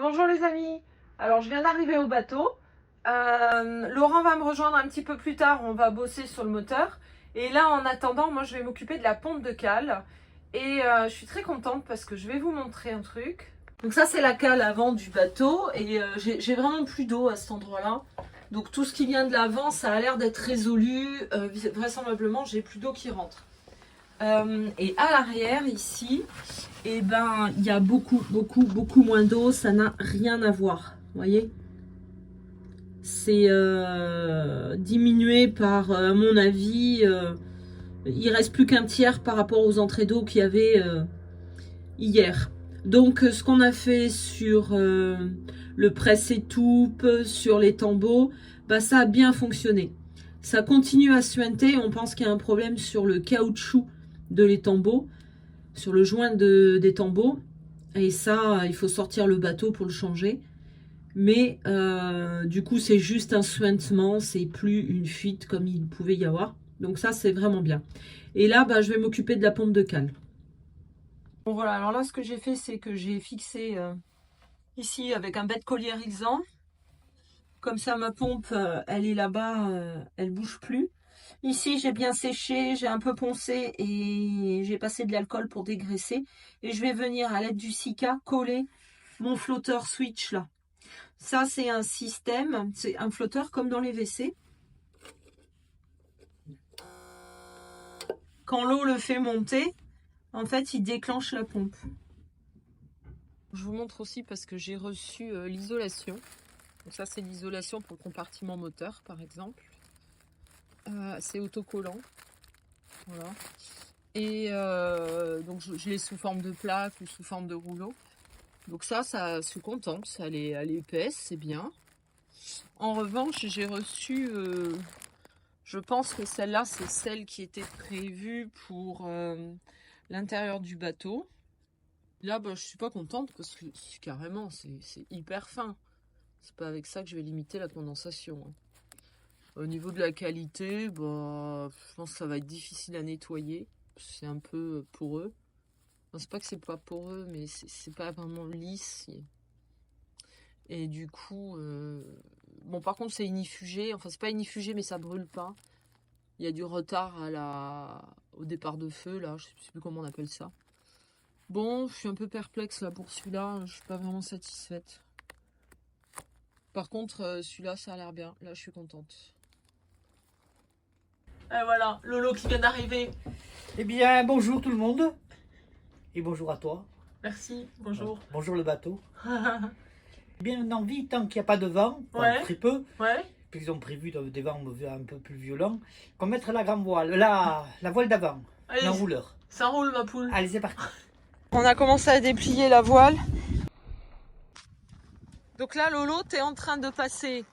Bonjour les amis. Alors je viens d'arriver au bateau. Laurent va me rejoindre un petit peu plus tard. On va bosser sur le moteur. Et là en attendant, moi je vais m'occuper de la pompe de cale. Et je suis très contente parce que je vais vous montrer un truc. Donc ça c'est la cale avant du bateau. Et j'ai vraiment plus d'eau à cet endroit-là. Donc tout ce qui vient de l'avant, ça a l'air d'être résolu. Vraisemblablement, j'ai plus d'eau qui rentre. Et à l'arrière ici, et ben il y a beaucoup moins d'eau, ça n'a rien à voir, vous voyez, c'est diminué par à mon avis, il reste plus qu'un tiers par rapport aux entrées d'eau qu'il y avait hier. Donc ce qu'on a fait sur le presse-étoupe, sur les tambours, bah, ça a bien fonctionné. Ça continue à suinter, on pense qu'il y a un problème sur le caoutchouc de l'étambot, sur le joint des tambours, et ça il faut sortir le bateau pour le changer, mais du coup c'est juste un suintement, c'est plus une fuite comme il pouvait y avoir, donc ça c'est vraiment bien. Et là bah, je vais m'occuper de la pompe de cale. Bon voilà, alors là ce que j'ai fait c'est que j'ai fixé ici avec un bête collier Ilsan, comme ça ma pompe elle est là-bas, elle bouge plus. Ici, j'ai bien séché, j'ai un peu poncé et j'ai passé de l'alcool pour dégraisser. Et je vais venir à l'aide du Sika coller mon flotteur switch là. Ça, c'est un système, c'est un flotteur comme dans les WC. Quand l'eau le fait monter, en fait, il déclenche la pompe. Je vous montre aussi parce que j'ai reçu l'isolation. Donc ça, c'est l'isolation pour le compartiment moteur, par exemple. C'est autocollant. Voilà. Et donc je l'ai sous forme de plaque ou sous forme de rouleau. Donc ça je suis contente, elle est épaisse, c'est bien. En revanche, j'ai reçu, je pense que celle-là, c'est celle qui était prévue pour l'intérieur du bateau. Là, bah, je suis pas contente parce que carrément, c'est hyper fin. C'est pas avec ça que je vais limiter la condensation, hein. Au niveau de la qualité, bah, je pense que ça va être difficile à nettoyer. C'est un peu poreux. Enfin, c'est pas que c'est pas poreux, mais c'est pas vraiment lisse. Et du coup, bon, par contre, c'est inifugé. Enfin, c'est pas inifugé, mais ça brûle pas. Il y a du retard au départ de feu, là. Je sais plus comment on appelle ça. Bon, je suis un peu perplexe là pour celui-là. Je suis pas vraiment satisfaite. Par contre, celui-là, ça a l'air bien. Là, je suis contente. Et voilà, Lolo qui vient d'arriver. Eh bien, bonjour tout le monde. Et bonjour à toi. Merci, bonjour. Bonjour le bateau. Bien envie, tant qu'il n'y a pas de vent, Ouais. très peu, Ouais. puisqu'ils ont prévu des vents un peu plus violents, qu'on mette la grande voile, la voile d'avant, l'enrouleur. Ça roule ma poule. Allez, c'est parti. On a commencé à déplier la voile. Donc là, Lolo, tu es en train de passer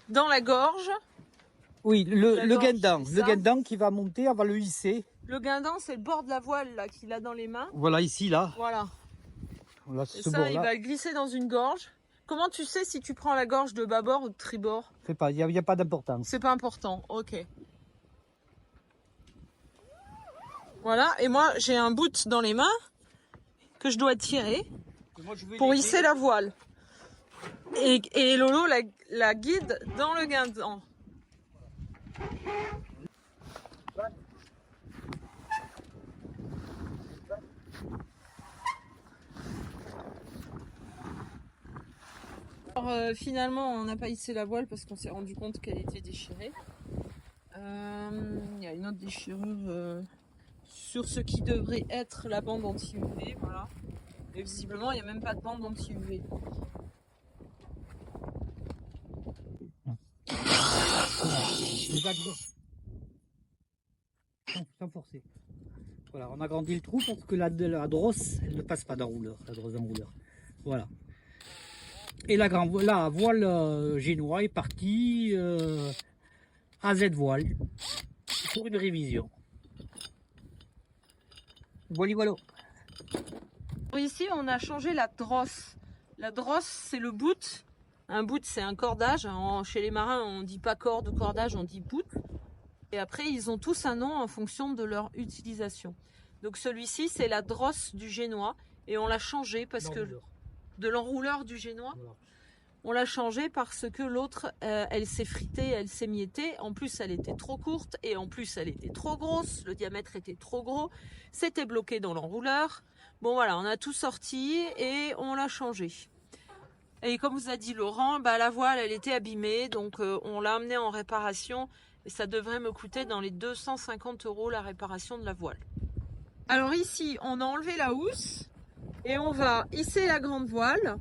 dans la gorge. Oui, le gorge, guindon. c'est Le ça. guindon qui va monter, on va le hisser. Le guindon, c'est le bord de la voile là qu'il a dans les mains. Voilà, ici, là. Voilà. Voilà, Et ce ça, il bord-là. va glisser dans une gorge. Comment tu sais si tu prends la gorge de bâbord ou de tribord? Fais pas, il n'y a pas d'importance. C'est pas important, ok. Voilà, et moi j'ai un bout dans les mains que je dois tirer pour hisser la voile. Et Lolo la guide dans le guindon. Alors, finalement, on n'a pas hissé la voile parce qu'on s'est rendu compte qu'elle était déchirée. Il y a une autre déchirure sur ce qui devrait être la bande anti-UV, voilà. Et visiblement, il n'y a même pas de bande anti-UV. Sans forcer. Voilà, on agrandit le trou pour que la drosse elle ne passe pas d'enrouleur, la drosse d'enrouleur. Voilà. Et la voile génois est partie à Z voile pour une révision. Voilà. Ici, on a changé la drosse. La drosse, c'est le boot. Un boot, c'est un cordage. Chez les marins, on ne dit pas corde ou cordage, on dit boot. Et après, ils ont tous un nom en fonction de leur utilisation. Donc celui-ci, c'est la drosse du génois. Et on l'a changé parce que... de l'enrouleur du génois. Voilà. On l'a changé parce que l'autre, elle s'est fritée, elle s'est miettée. En plus, elle était trop courte et en plus, elle était trop grosse. Le diamètre était trop gros. C'était bloqué dans l'enrouleur. Bon, voilà, on a tout sorti et on l'a changé. Et comme vous a dit Laurent, bah, la voile, elle était abîmée. Donc, on l'a amenée en réparation. Et ça devrait me coûter dans les 250 € la réparation de la voile. Alors ici, on a enlevé la housse et on va hisser la grande voile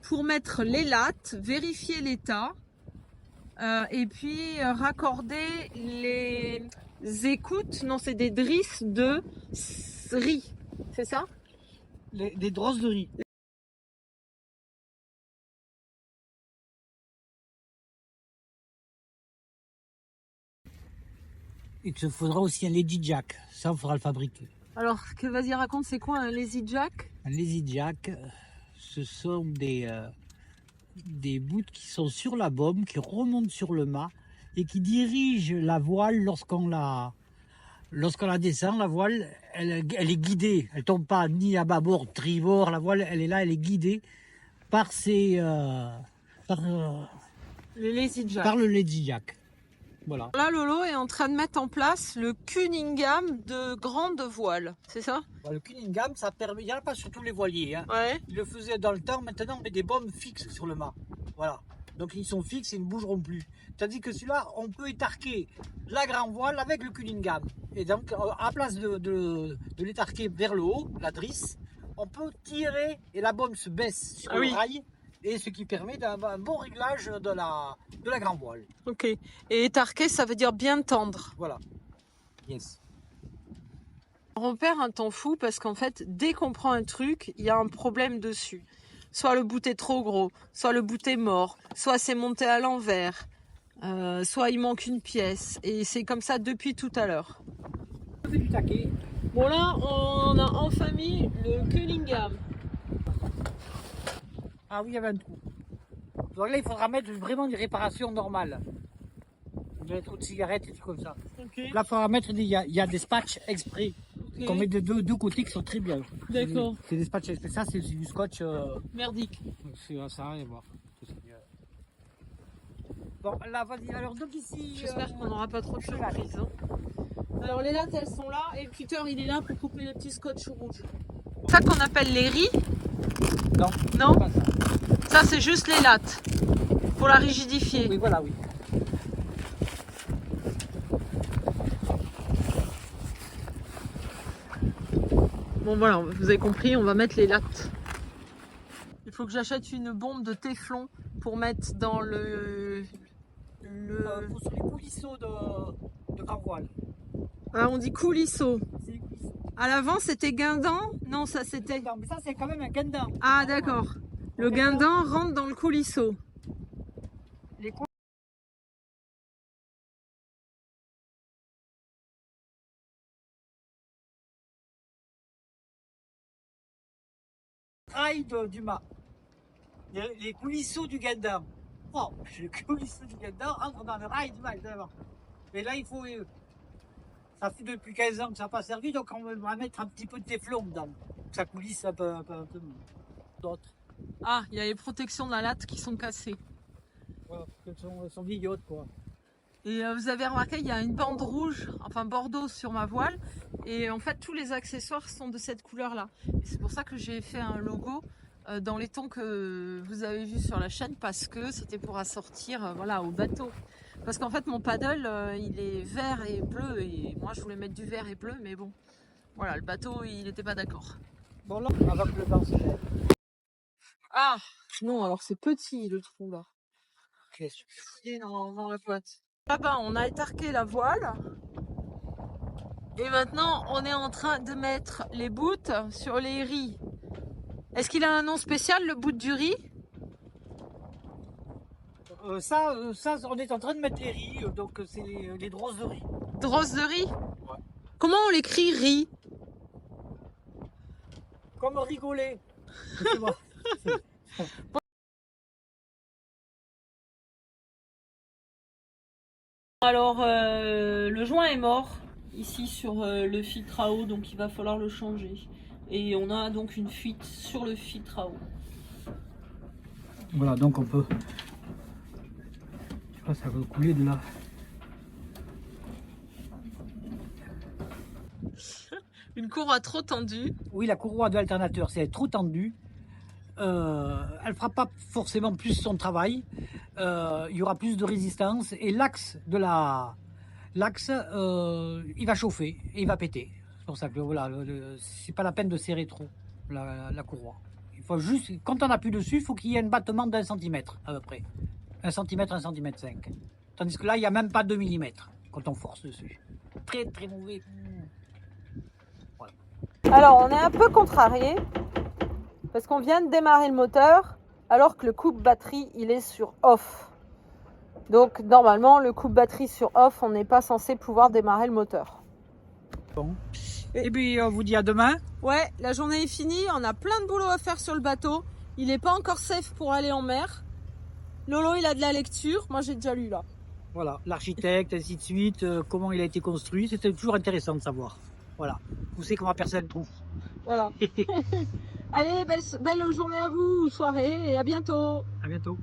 pour mettre les lattes, vérifier l'état et puis raccorder les écoutes, non c'est des drisses de riz, c'est ça? Des drosses de riz. Il te faudra aussi un Lazy Jack, ça on fera le fabriquer. Alors, vas-y raconte, c'est quoi un lazy jack? Un Lazy Jack, ce sont des bouts qui sont sur la baume, qui remontent sur le mât et qui dirigent la voile lorsqu'on la descend. La voile, elle est guidée, elle tombe pas ni à bâbord, tribord, la voile elle est là, elle est guidée par Le lazy jack. par le Lazy Jack. Voilà. Là, Lolo est en train de mettre en place le Cunningham de grande voile, c'est ça? Le Cunningham, ça permet, il n'y en a pas sur tous les voiliers, hein. Ouais. Ils le faisaient dans le temps, maintenant on met des baumes fixes sur le mât. Voilà. Donc ils sont fixes et ils ne bougeront plus. Tandis que celui-là, on peut étarquer la grande voile avec le Cunningham. Et donc, à place de l'étarquer vers le haut, la drisse, on peut tirer et la baume se baisse sur le rail. Et ce qui permet d'avoir un bon réglage de la grande voile. Ok. Et étarquer, ça veut dire bien tendre. Voilà. Yes. On perd un temps fou parce qu'en fait, dès qu'on prend un truc, il y a un problème dessus. Soit le bout est trop gros, soit le bout est mort, soit c'est monté à l'envers, soit il manque une pièce. Et c'est comme ça depuis tout à l'heure. Du taquet. Bon là, on a enfin mis le Cunningham. Ah oui, il y avait un trou. Donc là, il faudra mettre vraiment des réparations normales. Des trous de cigarettes et tout comme ça. Okay. Là, il faudra mettre il y a des spatchs exprès. Okay. Qu'on met de deux côtés qui sont très bien. D'accord. C'est des spatchs exprès. Ça, c'est du scotch. Merdique. Ça n'a rien à voir. Bon, là, vas-y. Alors, donc ici. J'espère qu'on n'aura pas trop de surprises. Hein. Alors, les lattes, elles sont là. Et le cutter, il est là pour couper le petit scotch rouge. C'est ça qu'on appelle les riz? Non. Non? Pas ça. Ça, c'est juste les lattes. Pour la rigidifier. Oui, voilà, oui. Bon, voilà, vous avez compris, on va mettre les lattes. Il faut que j'achète une bombe de téflon pour mettre dans le... Sur les coulisseaux de grand voile. Ah, on dit coulisseau. À l'avant, c'était guindant? Non, ça c'était... Non, mais ça, c'est quand même un guindant. Ah, d'accord. Le guindant rentre dans le coulisseau. Les rails du mât. Les coulisseaux du guindant. Oh, le coulisseau du guindant rentre dans le rail du mât. Mais là, il faut... Ça fait depuis 15 ans que ça n'a pas servi, donc on va mettre un petit peu de téflon dedans. Ça coulisse un peu d'autres. Ah, il y a les protections de la latte qui sont cassées. Voilà, elles sont vieillottes, quoi. Et vous avez remarqué, il y a une bande rouge, enfin bordeaux sur ma voile. Et en fait, tous les accessoires sont de cette couleur-là. Et c'est pour ça que j'ai fait un logo dans les tons que vous avez vus sur la chaîne, parce que c'était pour assortir voilà, au bateau. Parce qu'en fait, mon paddle, il est vert et bleu. Et moi, je voulais mettre du vert et bleu, mais bon. Voilà, le bateau, il n'était pas d'accord. Bon, là, avec le blanc, c'est... Ah non, alors c'est petit le trou là. Qu'est-ce que dans la boîte. Là-bas, on a étarqué la voile. Et maintenant, on est en train de mettre les bouts sur les riz. Est-ce qu'il a un nom spécial, le bout du riz? Ça, on est en train de mettre les riz, donc c'est les drosses de riz. Drosses de riz? Ouais. Comment on l'écrit riz? Comme rigoler. Alors, le joint est mort ici sur le filtre à eau, donc il va falloir le changer. Et on a donc une fuite sur le filtre à eau. Voilà, donc on peut... Je vois, ça va couler de là. Une courroie trop tendue. Oui, la courroie de l'alternateur, c'est trop tendue. Elle ne fera pas forcément plus son travail. Il y aura plus de résistance. Et l'axe de il va chauffer et il va péter. C'est pour ça que voilà, c'est pas la peine de serrer trop la courroie. Il faut juste, quand on appuie dessus, il faut qu'il y ait un battement d'1 centimètre à peu près. 1 centimètre, 1 centimètre 5. Tandis que là, il n'y a même pas 2 millimètres quand on force dessus. Très très mauvais. Voilà. Alors on est un peu contrarié parce qu'on vient de démarrer le moteur alors que le coupe batterie il est sur off. Donc normalement le coupe batterie sur off, on n'est pas censé pouvoir démarrer le moteur. Bon. Et puis on vous dit à demain. Ouais, la journée est finie, on a plein de boulot à faire sur le bateau. Il n'est pas encore safe pour aller en mer. Lolo il a de la lecture, moi j'ai déjà lu là. Voilà, l'architecte, ainsi de suite, comment il a été construit, c'était toujours intéressant de savoir. Voilà, vous savez comment personne trouve. Voilà. Allez, belle journée à vous, soirée et à bientôt. À bientôt.